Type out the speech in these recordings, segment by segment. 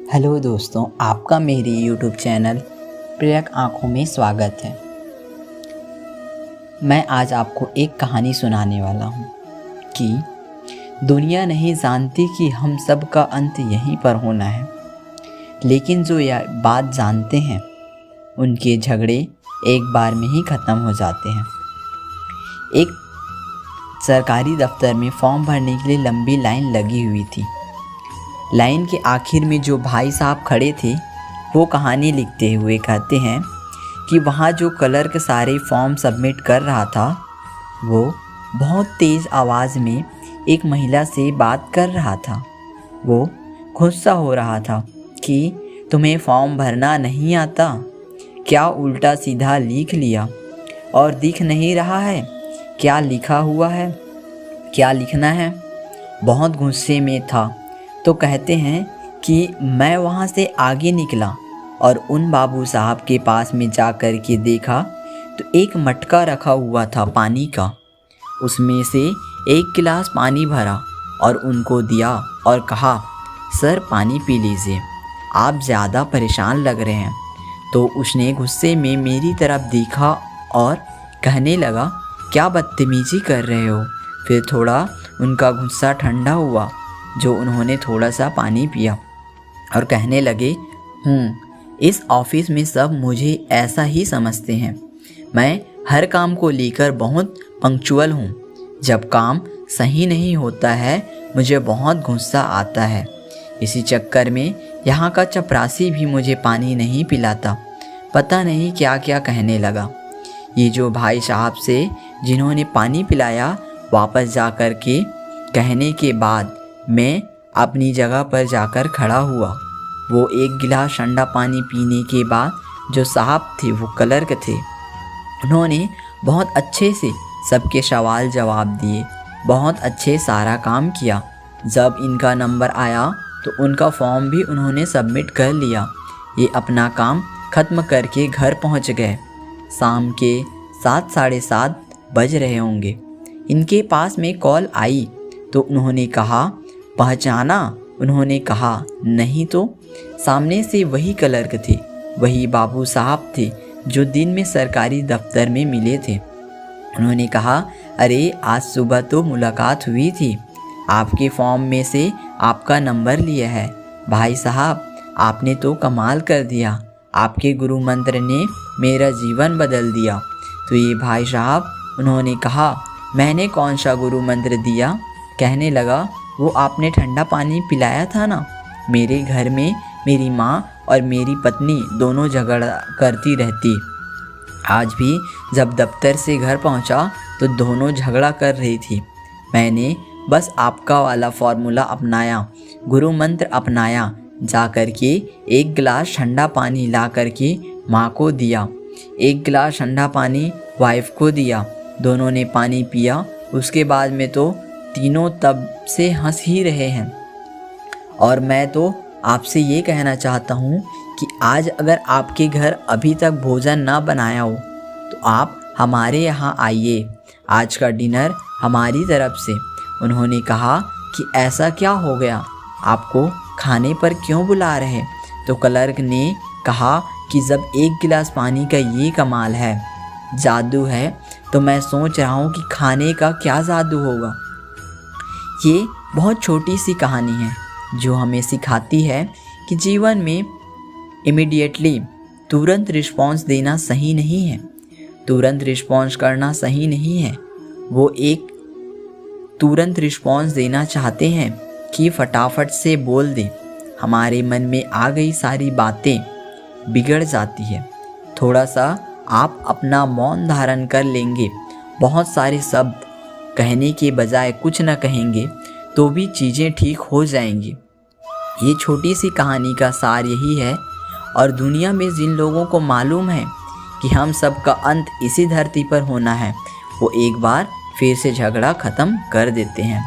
Hello दोस्तों, आपका मेरे YouTube चैनल प्रियक आँखों में स्वागत है। मैं आज आपको एक कहानी सुनाने वाला हूँ कि दुनिया नहीं जानती कि हम सब का अंत यहीं पर होना है, लेकिन जो यह बात जानते हैं उनके झगड़े एक बार में ही ख़त्म हो जाते हैं। एक सरकारी दफ्तर में फॉर्म भरने के लिए लंबी लाइन लगी हुई थी। लाइन के आखिर में जो भाई साहब खड़े थे वो कहानी लिखते हुए कहते हैं कि वहाँ जो क्लर्क सारे फॉर्म सबमिट कर रहा था वो बहुत तेज़ आवाज़ में एक महिला से बात कर रहा था। वो गुस्सा हो रहा था कि तुम्हें फॉर्म भरना नहीं आता क्या? उल्टा सीधा लिख लिया और दिख नहीं रहा है क्या लिखा हुआ है, क्या लिखना है? बहुत गुस्से में था तो कहते हैं कि मैं वहाँ से आगे निकला और उन बाबू साहब के पास में जा कर के देखा तो एक मटका रखा हुआ था पानी का। उसमें से एक गिलास पानी भरा और उनको दिया और कहा, सर पानी पी लीजिए, आप ज़्यादा परेशान लग रहे हैं। तो उसने गुस्से में मेरी तरफ देखा और कहने लगा, क्या बदतमीजी कर रहे हो? फिर थोड़ा उनका गुस्सा ठंडा हुआ जो उन्होंने थोड़ा सा पानी पिया और कहने लगे, इस ऑफिस में सब मुझे ऐसा ही समझते हैं। मैं हर काम को लेकर बहुत पंक्चुअल हूँ। जब काम सही नहीं होता है मुझे बहुत गुस्सा आता है। इसी चक्कर में यहाँ का चपरासी भी मुझे पानी नहीं पिलाता। पता नहीं क्या क्या कहने लगा। ये जो भाई साहब से जिन्होंने पानी पिलाया वापस जा कर के कहने के बाद मैं अपनी जगह पर जाकर खड़ा हुआ। वो एक गिलास ठंडा पानी पीने के बाद जो साहब थे वो क्लर्क थे। उन्होंने बहुत अच्छे से सबके सवाल जवाब दिए, बहुत अच्छे सारा काम किया। जब इनका नंबर आया तो उनका फॉर्म भी उन्होंने सबमिट कर लिया। ये अपना काम ख़त्म करके घर पहुंच गए। शाम के 7 साढ़े 7 बज रहे होंगे। इनके पास में कॉल आई तो उन्होंने कहा, पहचाना? उन्होंने कहा, नहीं तो। सामने से वही क्लर्क थे, वही बाबू साहब थे जो दिन में सरकारी दफ्तर में मिले थे। उन्होंने कहा, अरे आज सुबह तो मुलाकात हुई थी, आपके फॉर्म में से आपका नंबर लिया है। भाई साहब आपने तो कमाल कर दिया, आपके गुरु मंत्र ने मेरा जीवन बदल दिया। तो ये भाई साहब उन्होंने कहा, मैंने कौन सा गुरु मंत्र दिया? कहने लगा, वो आपने ठंडा पानी पिलाया था ना। मेरे घर में मेरी माँ और मेरी पत्नी दोनों झगड़ा करती रहती। आज भी जब दफ्तर से घर पहुँचा तो दोनों झगड़ा कर रही थी। मैंने बस आपका वाला फॉर्मूला अपनाया, गुरु मंत्र अपनाया। जा कर के एक गिलास ठंडा पानी ला कर के माँ को दिया, एक गिलास ठंडा पानी वाइफ को दिया। दोनों ने पानी पिया। उसके बाद में तो तीनों तब से हंस ही रहे हैं। और मैं तो आपसे ये कहना चाहता हूँ कि आज अगर आपके घर अभी तक भोजन ना बनाया हो तो आप हमारे यहाँ आइए, आज का डिनर हमारी तरफ से। उन्होंने कहा कि ऐसा क्या हो गया, आपको खाने पर क्यों बुला रहे? तो क्लर्क ने कहा कि जब एक गिलास पानी का ये कमाल है, जादू है, तो मैं सोच रहा हूँ कि खाने का क्या जादू होगा। ये बहुत छोटी सी कहानी है जो हमें सिखाती है कि जीवन में इमीडिएटली तुरंत रिस्पॉन्स देना सही नहीं है, तुरंत रिस्पॉन्स करना सही नहीं है। वो एक तुरंत रिस्पॉन्स देना चाहते हैं कि फटाफट से बोल दे। हमारे मन में आ गई सारी बातें बिगड़ जाती है। थोड़ा सा आप अपना मौन धारण कर लेंगे, बहुत सारे शब्द कहने के बजाय कुछ न कहेंगे तो भी चीज़ें ठीक हो जाएंगी। ये छोटी सी कहानी का सार यही है। और दुनिया में जिन लोगों को मालूम है कि हम सब का अंत इसी धरती पर होना है, वो एक बार फिर से झगड़ा ख़त्म कर देते हैं।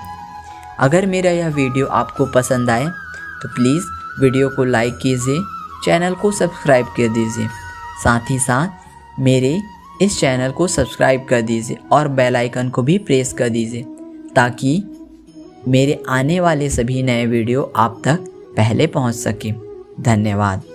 अगर मेरा यह वीडियो आपको पसंद आए तो प्लीज़ वीडियो को लाइक कीजिए, चैनल को सब्सक्राइब कर दीजिए। साथ ही साथ मेरे इस चैनल को सब्सक्राइब कर दीजिए और बेल आइकन को भी प्रेस कर दीजिए ताकि मेरे आने वाले सभी नए वीडियो आप तक पहले पहुंच सके। धन्यवाद।